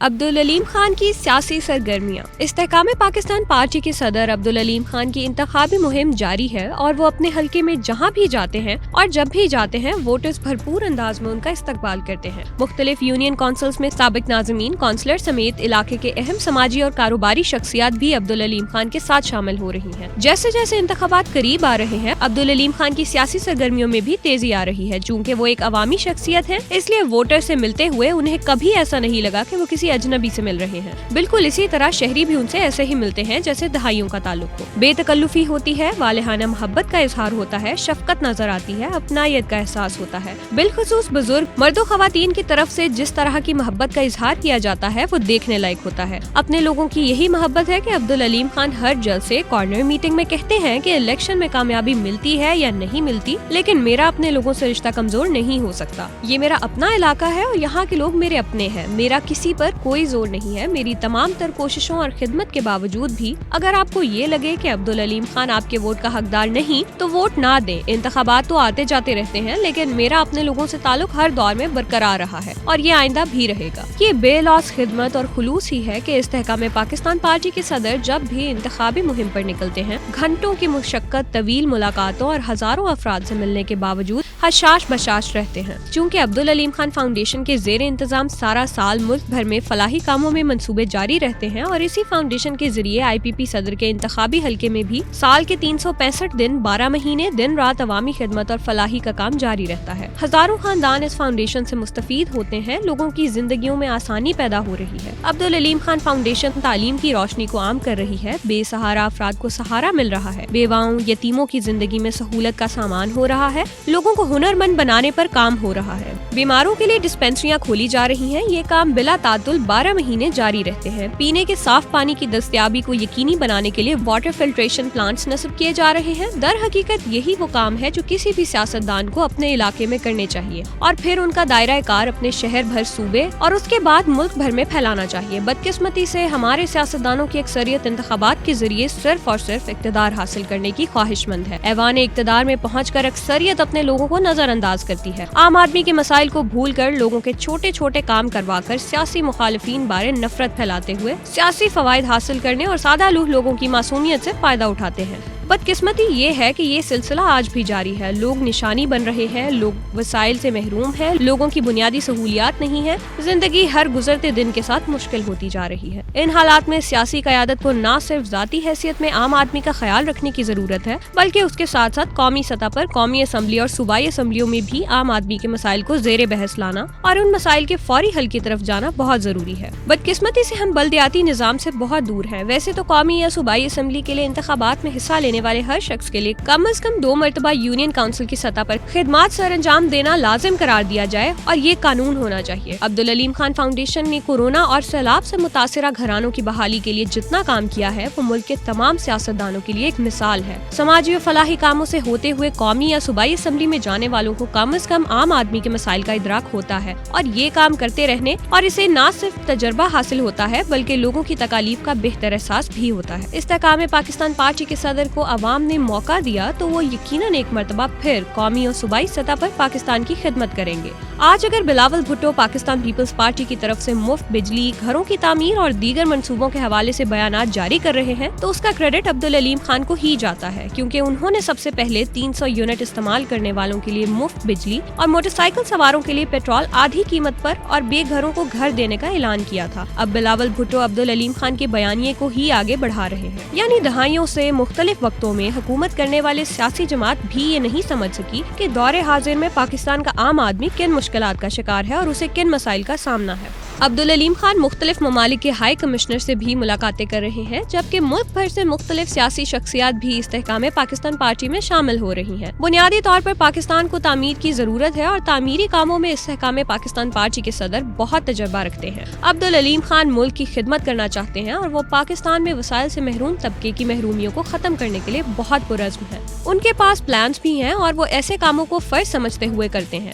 عبدالعلیم خان کی سیاسی سرگرمیاں۔ استحکام پاکستان پارٹی کے صدر عبدالعلیم خان کی انتخابی مہم جاری ہے اور وہ اپنے حلقے میں جہاں بھی جاتے ہیں اور جب بھی جاتے ہیں ووٹرز بھرپور انداز میں ان کا استقبال کرتے ہیں۔ مختلف یونین کونسلز میں سابق ناظمین، کونسلر سمیت علاقے کے اہم سماجی اور کاروباری شخصیات بھی عبدالعلیم خان کے ساتھ شامل ہو رہی ہیں۔ جیسے جیسے انتخابات قریب آ رہے ہیں، عبدالعلیم خان کی سیاسی سرگرمیوں میں بھی تیزی آ رہی ہے۔ چونکہ وہ ایک عوامی شخصیت ہے، اس لیے ووٹر سے ملتے ہوئے انہیں کبھی ایسا نہیں لگا کہ وہ کسی اجنبی سے مل رہے ہیں۔ بالکل اسی طرح شہری بھی ان سے ایسے ہی ملتے ہیں جیسے دہائیوں کا تعلق ہو۔ بے تکلفی ہوتی ہے، والہانہ محبت کا اظہار ہوتا ہے، شفقت نظر آتی ہے، اپنائیت کا احساس ہوتا ہے۔ بالخصوص بزرگ مرد و خواتین کی طرف سے جس طرح کی محبت کا اظہار کیا جاتا ہے وہ دیکھنے لائق ہوتا ہے۔ اپنے لوگوں کی یہی محبت ہے کہ عبدالعلیم خان ہر جلسے، کارنر میٹنگ میں کہتے ہیں کہ الیکشن میں کامیابی ملتی ہے یا نہیں ملتی، لیکن میرا اپنے لوگوں سے رشتہ کمزور نہیں ہو سکتا۔ یہ میرا اپنا علاقہ ہے اور یہاں کے لوگ میرے اپنے ہیں، میرا کسی پر کوئی زور نہیں ہے۔ میری تمام تر کوششوں اور خدمت کے باوجود بھی اگر آپ کو یہ لگے کہ عبدالعلیم خان آپ کے ووٹ کا حقدار نہیں تو ووٹ نہ دیں۔ انتخابات تو آتے جاتے رہتے ہیں، لیکن میرا اپنے لوگوں سے تعلق ہر دور میں برقرار رہا ہے اور یہ آئندہ بھی رہے گا۔ یہ بے لوث خدمت اور خلوص ہی ہے کہ استحکام پاکستان پارٹی کے صدر جب بھی انتخابی مہم پر نکلتے ہیں، گھنٹوں کی مشقت، طویل ملاقاتوں اور ہزاروں افراد سے ملنے کے باوجود حشاش بشاش رہتے ہیں۔ چونکہ عبدالعلیم خان فاؤنڈیشن کے زیر انتظام سارا سال ملک بھر میں فلاحی کاموں میں منصوبے جاری رہتے ہیں اور اسی فاؤنڈیشن کے ذریعے IPP صدر کے انتخابی حلقے میں بھی سال کے 365 دن 12 مہینے دن رات عوامی خدمت اور فلاحی کا کام جاری رہتا ہے۔ ہزاروں خاندان اس فاؤنڈیشن سے مستفید ہوتے ہیں، لوگوں کی زندگیوں میں آسانی پیدا ہو رہی ہے۔ عبدالعلیم خان فاؤنڈیشن تعلیم کی روشنی کو عام کر رہی ہے، بے سہارا افراد کو سہارا مل رہا ہے، بیواؤں، یتیموں کی زندگی میں سہولت کا سامان ہو رہا ہے، لوگوں کو ہنرمند بنانے پر کام ہو رہا ہے، بیماروں کے لیے ڈسپینسریاں کھولی جا رہی ہیں۔ یہ کام بلا تعطل 12 مہینے جاری رہتے ہیں۔ پینے کے صاف پانی کی دستیابی کو یقینی بنانے کے لیے واٹر فلٹریشن پلانٹس نصب کیے جا رہے ہیں۔ در حقیقت یہی وہ کام ہے جو کسی بھی سیاستدان کو اپنے علاقے میں کرنے چاہیے اور پھر ان کا دائرہ کار اپنے شہر بھر، صوبے اور اس کے بعد ملک بھر میں پھیلانا چاہیے۔ بدقسمتی سے ہمارے سیاستدانوں کی اکثریت انتخابات کے ذریعے صرف اور صرف اقتدار حاصل کرنے کی خواہش مند ہے۔ ایوان اقتدار میں پہنچ کر اکثریت اپنے لوگوں کو نظر انداز کرتی ہے۔ عام آدمی کے مسائل کو بھول کر، لوگوں کے چھوٹے چھوٹے کام کروا کر، سیاسی مخالفین بارے نفرت پھیلاتے ہوئے سیاسی فوائد حاصل کرنے اور سادہ لوہ لوگوں کی معصومیت سے فائدہ اٹھاتے ہیں۔ بدقسمتی یہ ہے کہ یہ سلسلہ آج بھی جاری ہے۔ لوگ نشانی بن رہے ہیں، لوگ وسائل سے محروم ہیں، لوگوں کی بنیادی سہولیات نہیں ہیں، زندگی ہر گزرتے دن کے ساتھ مشکل ہوتی جا رہی ہے۔ ان حالات میں سیاسی قیادت کو نہ صرف ذاتی حیثیت میں عام آدمی کا خیال رکھنے کی ضرورت ہے، بلکہ اس کے ساتھ ساتھ قومی سطح پر قومی اسمبلی اور صوبائی اسمبلیوں میں بھی عام آدمی کے مسائل کو زیر بحث لانا اور ان مسائل کے فوری حل کی طرف جانا بہت ضروری ہے۔ بدقسمتی سے ہم بلدیاتی نظام سے بہت دور ہیں۔ ویسے تو قومی یا صوبائی اسمبلی کے لیے انتخابات میں حصہ لینے والے ہر شخص کے لیے کم از کم 2 مرتبہ یونین کونسل کی سطح پر خدمات سر انجام دینا لازم قرار دیا جائے اور یہ قانون ہونا چاہیے۔ عبدالعلیم خان فاؤنڈیشن نے کورونا اور سیلاب سے متاثرہ گھرانوں کی بحالی کے لیے جتنا کام کیا ہے وہ ملک کے تمام سیاستدانوں کے لیے ایک مثال ہے۔ سماجی و فلاحی کاموں سے ہوتے ہوئے قومی یا صوبائی اسمبلی میں جانے والوں کو کم از کم عام آدمی کے مسائل کا ادراک ہوتا ہے اور یہ کام کرتے رہنے اور اسے نہ صرف تجربہ حاصل ہوتا ہے بلکہ لوگوں کی تکالیف کا بہتر احساس بھی ہوتا ہے۔ استحکام پاکستان پارٹی کے صدر کو عوام نے موقع دیا تو وہ یقیناً ایک مرتبہ پھر قومی اور صوبائی سطح پر پاکستان کی خدمت کریں گے۔ آج اگر بلاول بھٹو پاکستان پیپلز پارٹی کی طرف سے مفت بجلی، گھروں کی تعمیر اور دیگر منصوبوں کے حوالے سے بیانات جاری کر رہے ہیں تو اس کا کریڈٹ عبدالعلیم خان کو ہی جاتا ہے، کیونکہ انہوں نے سب سے پہلے 300 یونٹ استعمال کرنے والوں کے لیے مفت بجلی اور موٹر سائیکل سواروں کے لیے پیٹرول آدھی قیمت پر اور بے گھروں کو گھر دینے کا اعلان کیا تھا۔ اب بلاول بھٹو عبدالعلیم خان کے بیانیے کو ہی آگے بڑھا رہے ہیں۔ یعنی دہائیوں سے مختلف وقتوں میں حکومت کرنے والے سیاسی جماعت بھی یہ نہیں سمجھ سکی کہ دور حاضر میں پاکستان کا عام آدمی کن مشکلات کا شکار ہے اور اسے کن مسائل کا سامنا ہے۔ عبدالعلیم خان مختلف ممالک کے ہائی کمشنر سے بھی ملاقاتیں کر رہے ہیں، جبکہ ملک بھر سے مختلف سیاسی شخصیات بھی استحکام پاکستان پارٹی میں شامل ہو رہی ہیں۔ بنیادی طور پر پاکستان کو تعمیر کی ضرورت ہے اور تعمیری کاموں میں استحکام پاکستان پارٹی کے صدر بہت تجربہ رکھتے ہیں۔ عبدالعلیم خان ملک کی خدمت کرنا چاہتے ہیں اور وہ پاکستان میں وسائل سے محروم طبقے کی محرومیوں کو ختم کرنے کے لیے بہت پرعزم ہیں۔ ان کے پاس پلانز بھی ہیں اور وہ ایسے کاموں کو فرض سمجھتے ہوئے کرتے ہیں۔